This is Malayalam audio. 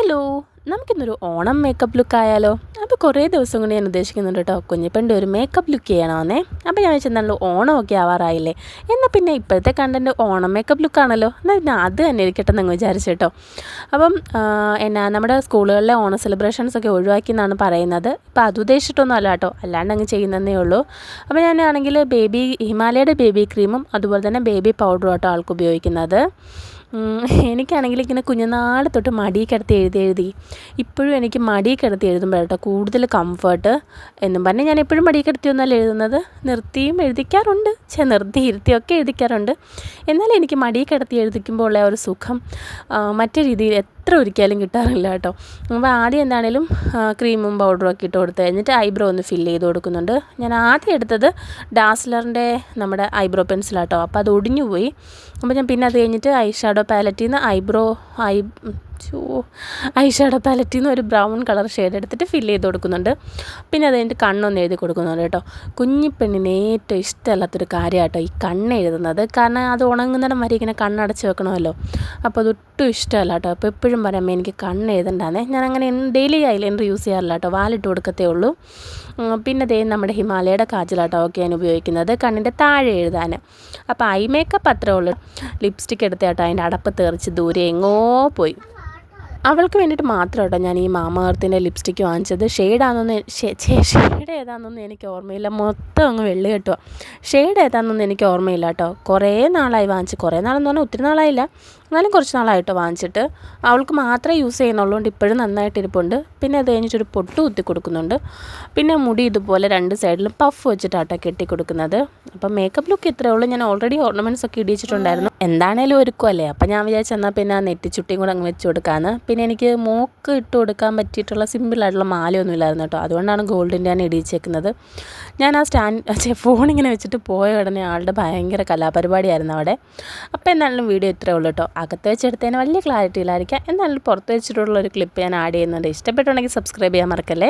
ഹലോ, നമുക്കിന്നൊരു ഓണം മേക്കപ്പ് ലുക്ക് ആയാലോ? അപ്പോൾ കുറേ ദിവസം കൊണ്ട് ഞാൻ ഉദ്ദേശിക്കുന്നുണ്ട് കേട്ടോ, കുഞ്ഞിപ്പൻ്റെ ഒരു മേക്കപ്പ് ലുക്ക് ചെയ്യണമെന്നേ. അപ്പോൾ ഞാൻ വെച്ചെന്നാലും ഓണമൊക്കെ ആവാറായില്ലേ, എന്നാൽ പിന്നെ ഇപ്പോഴത്തെ കണ്ടൻറ്റ് ഓണം മേക്കപ്പ് ലുക്കാണല്ലോ, എന്നാൽ പിന്നെ അത് തന്നെ ഇരിക്കട്ടെ എന്നങ്ങ് വിചാരിച്ചു കേട്ടോ. അപ്പം നമ്മുടെ സ്കൂളുകളിലെ ഓണം സെലിബ്രേഷൻസൊക്കെ ഒഴിവാക്കി എന്നാണ് പറയുന്നത്. ഇപ്പോൾ അത് ഉദ്ദേശിച്ചിട്ടൊന്നും അല്ല കേട്ടോ, അല്ലാണ്ട് അങ്ങ് ചെയ്യുന്നതേ ഉള്ളൂ. അപ്പോൾ ഞാനാണെങ്കിൽ ഹിമാലയയുടെ ബേബി ക്രീമും അതുപോലെ തന്നെ ബേബി പൗഡറും കേട്ടോ ആൾക്ക് ഉപയോഗിക്കുന്നത്. എനിക്കാണെങ്കിൽ ഇങ്ങനെ കുഞ്ഞുനാൾ തൊട്ട് മടിയിൽ കിടത്തി എഴുതി ഇപ്പോഴും എനിക്ക് മടിയിൽ കിടത്തി എഴുതുമ്പോഴാട്ടോ കൂടുതൽ കംഫർട്ട് എന്നും പറഞ്ഞ് ഞാൻ എപ്പോഴും മടിയിൽ കിടത്തിയൊന്നുമല്ല എഴുതുന്നത്, നിർത്തിയും എഴുതിക്കാറുണ്ട്, നിർത്തി ഇരുത്തിയൊക്കെ എഴുതിക്കാറുണ്ട്. എന്നാലും എനിക്ക് മടിയിൽ കിടത്തി എഴുതിക്കുമ്പോൾ ഉള്ള ഒരു സുഖം മറ്റു രീതിയിൽ എത്ര ഒരിക്കലും കിട്ടാറില്ല കേട്ടോ. അപ്പോൾ ആദ്യം എന്താണേലും ക്രീമും പൗഡറും ഒക്കെ ഇട്ട് കൊടുത്ത് കഴിഞ്ഞിട്ട് ഐബ്രോ ഒന്ന് ഫില്ല് ചെയ്ത് കൊടുക്കുന്നുണ്ട്. ഞാൻ ആദ്യം എടുത്തത് ഡാസ്ലറിൻ്റെ നമ്മുടെ ഐബ്രോ പെൻസിലാട്ടോ, അപ്പോൾ അത് ഒടിഞ്ഞു പോയി. അപ്പോൾ ഞാൻ പിന്നെ അത് കഴിഞ്ഞിട്ട് ഐ ഷാഡോ പാലറ്റിൽ നിന്ന് ഐ ഷാഡോ പാലറ്റിൽ നിന്ന് ഒരു ബ്രൗൺ കളർ ഷെയ്ഡ് എടുത്തിട്ട് ഫില്ല് ചെയ്ത് കൊടുക്കുന്നുണ്ട്. പിന്നെ അത് കഴിഞ്ഞിട്ട് കണ്ണൊന്ന് എഴുതി കൊടുക്കുന്നുണ്ട് കേട്ടോ. കുഞ്ഞിപ്പെണ്ണിന് ഏറ്റവും ഇഷ്ടമല്ലാത്തൊരു കാര്യമാട്ടോ ഈ കണ്ണ് എഴുതുന്നത്. കാരണം അത് ഉണങ്ങുന്നിടം വരെ ഇങ്ങനെ കണ്ണടച്ച് വെക്കണമല്ലോ, അപ്പോൾ അതൊട്ടും ഇഷ്ടമല്ല കേട്ടോ. അപ്പോൾ എപ്പോഴും പറയാം എനിക്ക് കണ്ണ് എഴുതണ്ടാന്നേ. ഞാൻ അങ്ങനെ ഡെയിലി ഐലൈനർ യൂസ് ചെയ്യാറില്ല കേട്ടോ, വാലിട്ട് കൊടുക്കത്തേ ഉള്ളൂ. പിന്നെ നമ്മുടെ ഹിമാലയയുടെ കാജലാട്ടോ ഒക്കെ ഞാൻ ഉപയോഗിക്കുന്നത് കണ്ണിൻ്റെ താഴെ എഴുതാൻ. അപ്പോൾ ഐ മേക്കപ്പ് അത്രേ ഉള്ളൂ. ലിപ്സ്റ്റിക്ക് എടുത്താട്ടോ അതിൻ്റെ അടപ്പ് തെറിച്ച് ദൂരെ എങ്ങോ പോയി. അവൾക്ക് വേണ്ടിയിട്ട് മാത്രം കേട്ടോ ഞാൻ ഈ മാമ എർത്തിൻ്റെ ലിപ്സ്റ്റിക്ക് വാങ്ങിച്ചത്. ഷെയ്ഡ് ഏതാണെന്നൊന്നും എനിക്ക് ഓർമ്മയില്ല, മൊത്തം അങ്ങ് വെള്ളി കെട്ടുക. ഷെയ്ഡ് ഏതാണെന്നൊന്നും എനിക്ക് ഓർമ്മയില്ല കേട്ടോ. കുറേ നാളായി വാങ്ങിച്ച്, കുറേ നാളെന്ന് പറഞ്ഞാൽ ഒത്തിരി നാളായില്ല, എന്നാലും കുറച്ച് നാളായിട്ടോ വാങ്ങിച്ചിട്ട്. അവൾക്ക് മാത്രമേ യൂസ് ചെയ്യുന്നുള്ളതുകൊണ്ട് ഇപ്പോഴും നന്നായിട്ട് ഇരിപ്പുണ്ട്. പിന്നെ അത് കഴിഞ്ഞിട്ടൊരു പൊട്ട് കുത്തി കൊടുക്കുന്നുണ്ട്. പിന്നെ മുടി ഇതുപോലെ രണ്ട് സൈഡിലും പഫ് വെച്ചിട്ടാട്ടോ കെട്ടി കൊടുക്കുന്നത്. അപ്പം മേക്കപ്പ് ലുക്ക് ഇത്രയേ ഉള്ളൂ. ഞാൻ ഓൾറെഡി ഓർണമെൻറ്റ്സ് ഒക്കെ ഇടിച്ചിട്ടുണ്ടായിരുന്നു, എന്താണേലും ഒരുക്കുമല്ലേ. അപ്പം ഞാൻ വിചാരിച്ചെന്നാൽ പിന്നെ ആ നെറ്റിച്ചുട്ടിയും കൂടെ അങ്ങ് വെച്ച് കൊടുക്കാമെന്ന്. പിന്നെ എനിക്ക് മോക്ക് ഇട്ട് കൊടുക്കാൻ പറ്റിയിട്ടുള്ള സിമ്പിളായിട്ടുള്ള മാലയൊന്നും ഇല്ലായിരുന്നു കേട്ടോ, അതുകൊണ്ടാണ് ഗോൾഡിൻ്റെ ഞാൻ ഇടിച്ചേക്കുന്നത്. ഞാൻ ആ ഫോണിങ്ങനെ വെച്ചിട്ട് പോയ ഉടനെ ആളുടെ ഭയങ്കര കലാപരിപാടിയായിരുന്നു അവിടെ. അപ്പോൾ എന്നാലും വീഡിയോ ഇത്രയേ ഉള്ളൂ കേട്ടോ. അകത്ത് വെച്ചെടുത്തതിന് വലിയ ക്ലാരിറ്റി ഇല്ലായിരിക്കാം, എന്നാലും പുറത്ത് വെച്ചിട്ടുള്ളൊരു ക്ലിപ്പ് ഞാൻ ആഡ് ചെയ്യുന്നുണ്ട്. ഇഷ്ടപ്പെട്ടുണ്ടെങ്കിൽ സബ്സ്ക്രൈബ് ചെയ്യാൻ മറക്കല്ലേ.